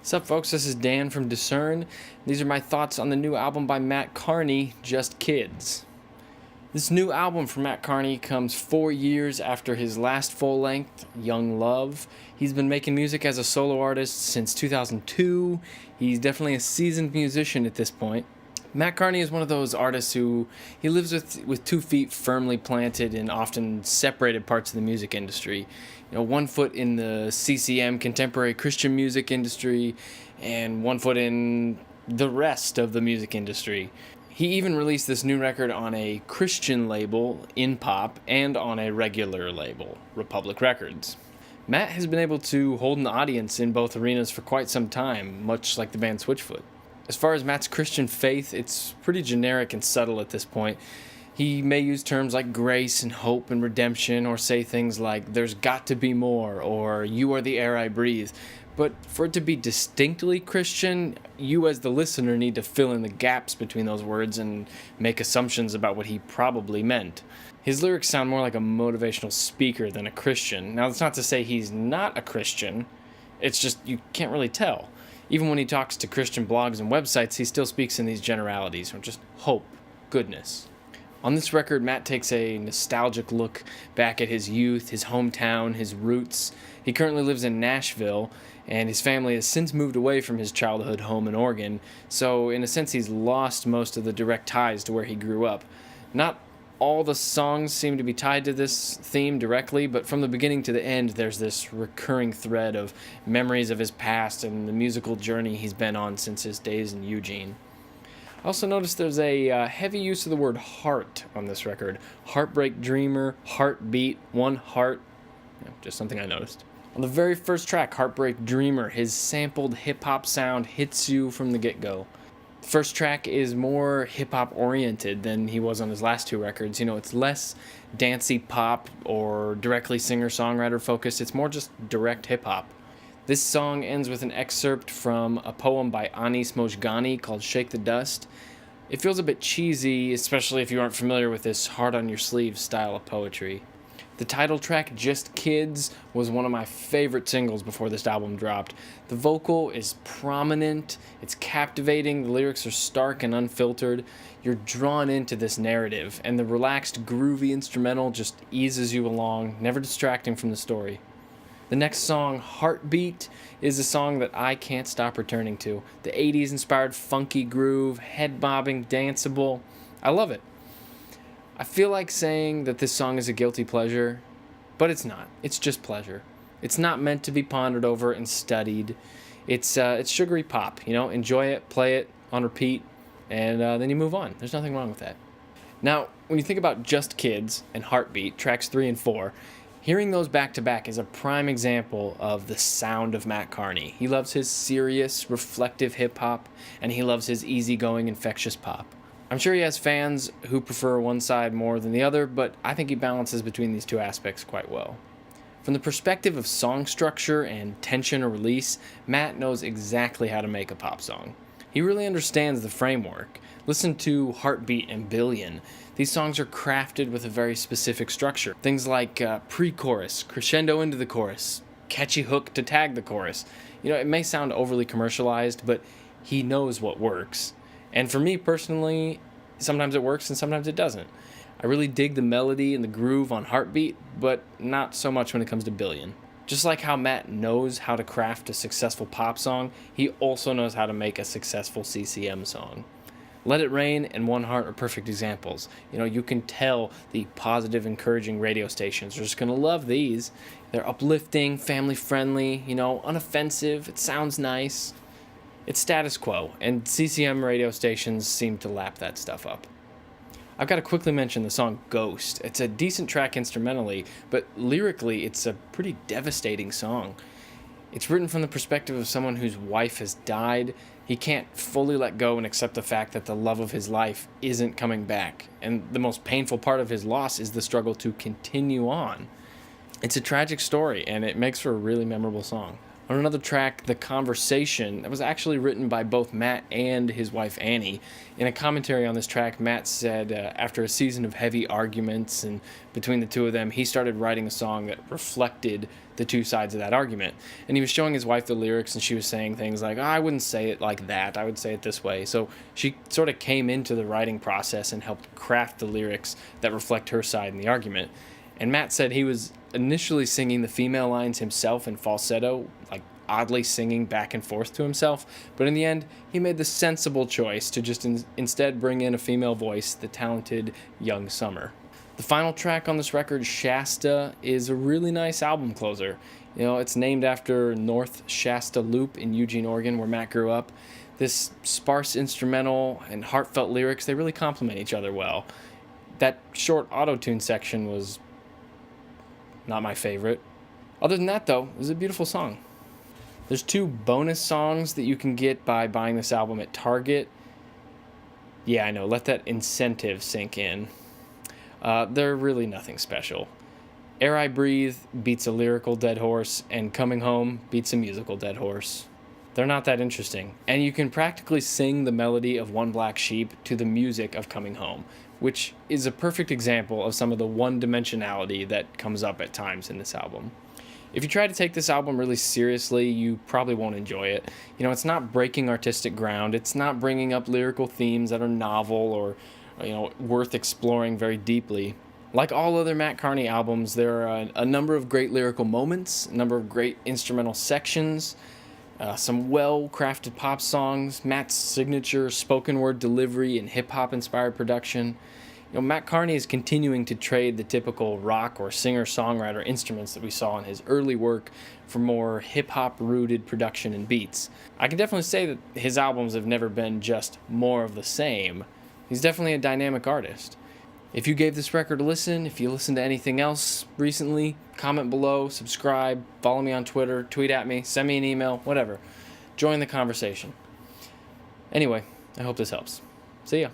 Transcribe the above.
What's up, folks? This is Dan from Discern. These are my thoughts on the new album by Matt Kearney, Just Kids. This new album from Matt Kearney comes 4 years after his last full-length, Young Love. He's been making music as a solo artist since 2002. He's definitely a seasoned musician at this point. Matt Kearney is one of those artists who he lives with 2 feet firmly planted in often separated parts of the music industry. One foot in the CCM, contemporary Christian music industry, and 1 foot in the rest of the music industry. He even released this new record on a Christian label, In Pop, and on a regular label, Republic Records. Matt has been able to hold an audience in both arenas for quite some time, much like the band Switchfoot. As far as Matt's Christian faith, it's pretty generic and subtle at this point. He may use terms like grace and hope and redemption, or say things like, there's got to be more, or you are the air I breathe. But for it to be distinctly Christian, you as the listener need to fill in the gaps between those words and make assumptions about what he probably meant. His lyrics sound more like a motivational speaker than a Christian. Now, that's not to say he's not a Christian. It's just you can't really tell. Even when he talks to Christian blogs and websites, he still speaks in these generalities, or just hope, goodness. On this record, Matt takes a nostalgic look back at his youth, his hometown, his roots. He currently lives in Nashville, and his family has since moved away from his childhood home in Oregon, so in a sense he's lost most of the direct ties to where he grew up. Not all the songs seem to be tied to this theme directly, but from the beginning to the end, there's this recurring thread of memories of his past and the musical journey he's been on since his days in Eugene. I also noticed there's a heavy use of the word heart on this record. Heartbreak Dreamer, Heartbeat, One Heart. Just something I noticed. On the very first track, Heartbreak Dreamer, his sampled hip-hop sound hits you from the get-go. The first track is more hip-hop oriented than he was on his last 2 records. It's less dancey pop or directly singer-songwriter focused. It's more just direct hip-hop. This song ends with an excerpt from a poem by Anis Mojgani called Shake the Dust. It feels a bit cheesy, especially if you aren't familiar with this heart-on-your-sleeve style of poetry. The title track, Just Kids, was one of my favorite singles before this album dropped. The vocal is prominent, it's captivating, the lyrics are stark and unfiltered. You're drawn into this narrative, and the relaxed, groovy instrumental just eases you along, never distracting from the story. The next song, Heartbeat, is a song that I can't stop returning to. The 80s inspired funky groove, head-bobbing, danceable. I love it. I feel like saying that this song is a guilty pleasure, but it's not. It's just pleasure. It's not meant to be pondered over and studied. It's sugary pop, enjoy it, play it on repeat, and then you move on. There's nothing wrong with that. Now, when you think about Just Kids and Heartbeat, tracks 3 and 4, hearing those back-to-back is a prime example of the sound of Matt Kearney. He loves his serious, reflective hip-hop, and he loves his easygoing, infectious pop. I'm sure he has fans who prefer one side more than the other, but I think he balances between these 2 aspects quite well. From the perspective of song structure and tension or release, Matt knows exactly how to make a pop song. He really understands the framework. Listen to Heartbeat and Billion. These songs are crafted with a very specific structure. Things like pre-chorus, crescendo into the chorus, catchy hook to tag the chorus. It may sound overly commercialized, but he knows what works. And for me personally, sometimes it works and sometimes it doesn't. I really dig the melody and the groove on Heartbeat, but not so much when it comes to Billion. Just like how Matt knows how to craft a successful pop song, he also knows how to make a successful CCM song. Let It Rain and One Heart are perfect examples. You can tell the positive, encouraging radio stations are just going to love these. They're uplifting, family-friendly, unoffensive, it sounds nice. It's status quo, and CCM radio stations seem to lap that stuff up. I've got to quickly mention the song Ghost. It's a decent track instrumentally, but lyrically it's a pretty devastating song. It's written from the perspective of someone whose wife has died. He can't fully let go and accept the fact that the love of his life isn't coming back, and the most painful part of his loss is the struggle to continue on. It's a tragic story, and it makes for a really memorable song. On another track, The Conversation, that was actually written by both Matt and his wife Annie. In a commentary on this track, Matt said after a season of heavy arguments and between the two of them, he started writing a song that reflected the two sides of that argument. And he was showing his wife the lyrics, and she was saying things like, I wouldn't say it like that, I would say it this way. So she sort of came into the writing process and helped craft the lyrics that reflect her side in the argument. And Matt said he was initially singing the female lines himself in falsetto, like oddly singing back and forth to himself, but in the end, he made the sensible choice to just instead bring in a female voice, the talented Young Summer. The final track on this record, Shasta, is a really nice album closer. You know, it's named after North Shasta Loop in Eugene, Oregon, where Matt grew up. This sparse instrumental and heartfelt lyrics, they really complement each other well. That short auto-tune section was not my favorite. Other than that, though, it was a beautiful song. There's 2 bonus songs that you can get by buying this album at Target. Yeah, I know, let that incentive sink in. They're really nothing special. Air I Breathe beats a lyrical dead horse, and Coming Home beats a musical dead horse. They're not that interesting. And you can practically sing the melody of One Black Sheep to the music of Coming Home, which is a perfect example of some of the one-dimensionality that comes up at times in this album. If you try to take this album really seriously, you probably won't enjoy it. You know, it's not breaking artistic ground. It's not bringing up lyrical themes that are novel or, worth exploring very deeply. Like all other Matt Kearney albums, there are a number of great lyrical moments, a number of great instrumental sections, some well-crafted pop songs, Matt's signature spoken word delivery and hip-hop inspired production. Matt Kearney is continuing to trade the typical rock or singer-songwriter instruments that we saw in his early work for more hip-hop rooted production and beats. I can definitely say that his albums have never been just more of the same. He's definitely a dynamic artist. If you gave this record a listen, if you listened to anything else recently, comment below, subscribe, follow me on Twitter, tweet at me, send me an email, whatever. Join the conversation. Anyway, I hope this helps. See ya.